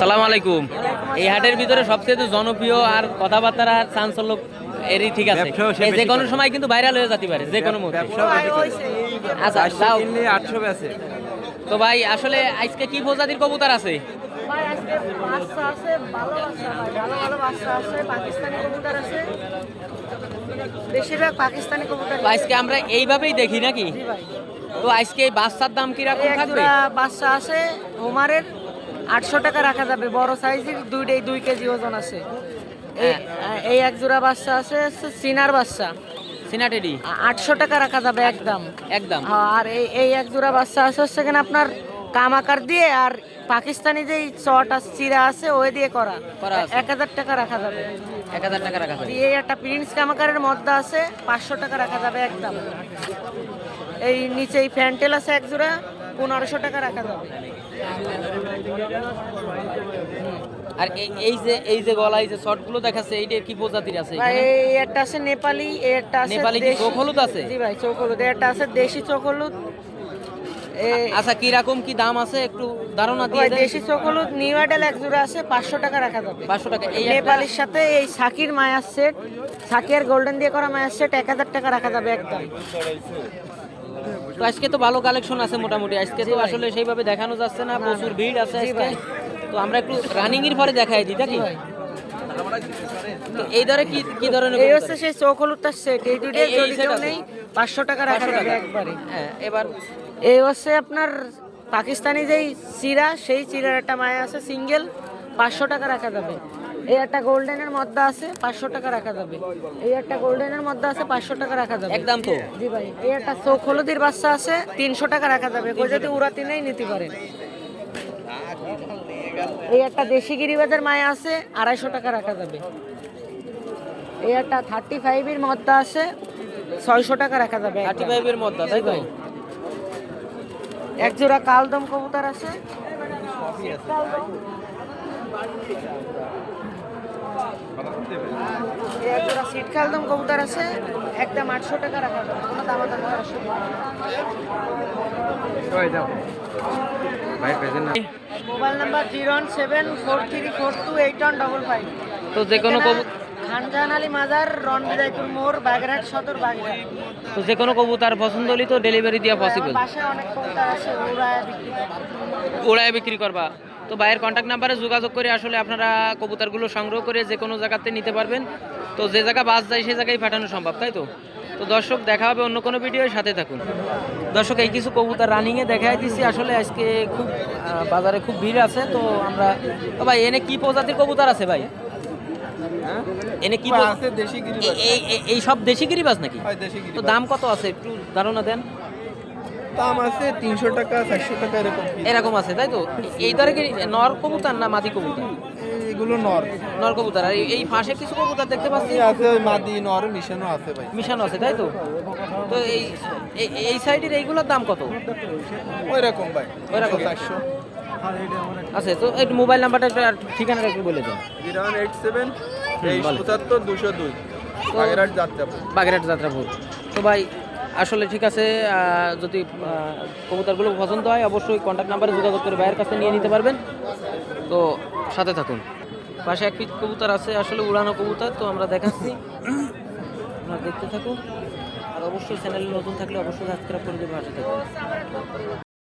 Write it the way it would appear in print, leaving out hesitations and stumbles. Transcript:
সালাম আলাইকুম। এই হাটের ভিতরে সবচেয়ে জনপ্রিয় আর কথাবার্তা আর চাঞ্চল্য এরই ঠিক আছে, যে কোনো সময় কিন্তু ভাইরাল হয়ে যেতে পারে, যে কোনো মুহূর্তে। আচ্ছা যাও 800 আছে। তো ভাই আসলে আজকে কি প্রজাতির কবুতর আছে? ভাই আজকে বাচ্চা আছে, ভালো বাচ্চা ভাই, ভালো ভালো বাচ্চা আছে, পাকিস্তানি কবুতর আছে, বেশিরভাগ পাকিস্তানি কবুতর। তো আজকে আমরা এইভাবেই দেখি নাকি? জি ভাই, তো আজকে এই বাচ্চার দাম কিরকম এক থাকবে? জোড়া বাচ্চা আছে হোমারের, 800 টাকা রাখা যাবে, বড় সাইজের, 2 কেজি ওজন আছে। এই এক জোড়া বাচ্চা আছে সিনার বাচ্চা, সিনাটেডি 800 টাকা রাখা যাবে একদম। একদম। হ্যাঁ, আর এই এক জোড়া বাচ্চা আছে হচ্ছে কিনা আপনার কামাকার দিয়ে, আর পাকিস্তানি যেই চটা চিরা আছে ওই দিয়ে করা করা আছে। 1000 টাকা রাখা যাবে। 1000 টাকা রাখা যাবে। এই একটা প্রিন্স কামাকারের মধ্যে আছে, 500 টাকা রাখা যাবে একদম। এই নিচে এই ফ্যান্টেল আছে এক জোড়া, 1500 টাকা রাখা যাবে। আর এই যে গলায় যে শর্টগুলো দেখাচ্ছে এইটা কি প্রজাতির আছে ভাই এখানে? এই একটা আছে নেপালি, এই একটা আছে নেপালি কি দেশি। চোখ হলুদ আছে? জি ভাই, চোখ হলুদ। এই একটা আছে দেশি চোখ হলুদ। আচ্ছা কি রকম কি দাম আছে একটু ধারণা দিয়ে ভাই দেন। দেশি চোখ হলুদ নিউ আইডেল এক জোড়া আছে, 500 টাকা রাখা যাবে। 500 টাকা। এই একটা নেপালির সাথে এই সাকির মায়ার সেট, সাকির গোল্ডেন দিয়ে করা মায়ার সেট, 1000 টাকা রাখা যাবে একদম। তো আজকে তো ভালো কালেকশন আছে মোটামুটি, আজকে তো আসলে সেইভাবে দেখানো যাচ্ছে না, প্রচুর ভিড় আছে জি আজকে। ভাই। তো আমরা একটু রানিং এর পরে দেখাই দিই নাকি? জি ভাই। তো এই ধরে কি কি ধরনের এই কবুতর? হচ্ছে সেই চোখ হলুদটার সেট, এই দুটো এই যদি set কেউ আছে? নেই 500 টাকা রাখা 500 যাবে টাকা। একবারে। হ্যাঁ এবার এই হচ্ছে আপনার পাকিস্তানি যেই চিরা, সেই চিরার একটা মায়া আছে সিঙ্গেল, 500 টাকা রাখা যাবে। এই একটা গোল্ডেনের মধ্যে আছে, 500 টাকা রাখা যাবে। এই একটা গোল্ডেনের মধ্যে আছে, 500 টাকা রাখা যাবে একদম তো। জি ভাই। এই একটা চোখ হলুদের বাচ্চা আছে, 300 টাকা রাখা যাবে, কেউ যদি উড়াতে নেই নিতে পারেন। এই একটা দেশি গিরিবাজের মায়া আছে, 250 টাকা রাখা যাবে। এই একটা 35 এর মধ্যে আছে, 600 টাকা রাখা যাবে একদম। 35 এর মধ্যে তাই তো? এক জোড়া কালদম কবুতর আছে, এই এক জোড়া সিট কালদম কবুতর আছে, একদম 800 টাকা রাখা যাবে, কোনো দামাদামি করার সুযোগ নেই। Mobile number 01743428155। তো যে কোনো খানজাহান আলী মাজার, রণবিদায়পুর মোড়, বাগেরহাট সদর, বাগেরহাট। তো যে কোনো কবুতর পছন্দ হলে তো ডেলিভারি দেওয়া পসিবল। আমার বাসায় অনেক কবুতর আছে, উড়ায় বিক্রি করে। ওড়ায় বিক্রি করবা? তো ভাইয়ের কন্ট্যাক্ট নাম্বারে যোগাযোগ করে আসলে আপনারা কবুতরগুলো সংগ্রহ করে যে কোনো জায়গাতে নিতে পারবেন। তো যে জায়গা বাস যায় সেই জায়গায় পাঠানো সম্ভব, তাই তো? তো দর্শক দেখা হবে অন্য কোনো ভিডিওর সাথে থাকুন। দর্শক এই কিছু কবুতর রানিংয়ে দেখাই দিচ্ছি, আসলে আজকে খুব বাজারে খুব ভিড় আছে। তো আমরা তো ভাই এনে কি প্রজাতির কবুতর আছে ভাই? এনে কি আছে দেশি গিরিবাজ। এই সব দেশি গিরিবাজ নাকি? হয় দেশি তো গিরিবাজ। দাম কত আছে একটু ধারণা দেন। দাম আছে 300 টাকা, 400 টাকা এরকম। এরকম আছে তাই তো? এই ধরে কি নর কবুতর না মাদি কবুতর? এগুলো নর। নর কবুতর। আর এই পাশে কিছু কবুতর দেখতে পাচ্ছি এই আছে ওই মাদি নর মিশানো আছে ভাই। মিশানো আছে তাই তো? তো এই সাইডের এইগুলোর দাম কত? ওই রকম ভাই, ওইরকম। 400। আছে তো একটু মোবাইল নাম্বারটা একটু আর ঠিকানাটা একটু বলে দেন। 087 বলো। 77 202 বাগেরহাট যাত্রাপুর। বাগেরহাট যাত্রাপুর। তো ভাই আসলে ঠিক আছে, যদি কবুতরগুলো পছন্দ হয় অবশ্যই কন্ট্যাক্ট নাম্বারে যোগাযোগ করে ভাইয়ের কাছে নিয়ে নিতে পারবেন। তো সাথে থাকুন। পাশে এক পিস কবুতর আছে, আসলে উড়ানো কবুতর, তো আমরা দেখাচ্ছি, আপনারা দেখতে থাকুন। আর অবশ্যই চ্যানেলে নতুন থাকলে অবশ্যই সাবস্ক্রাইব করে দেবেন, পাশে থাকুন।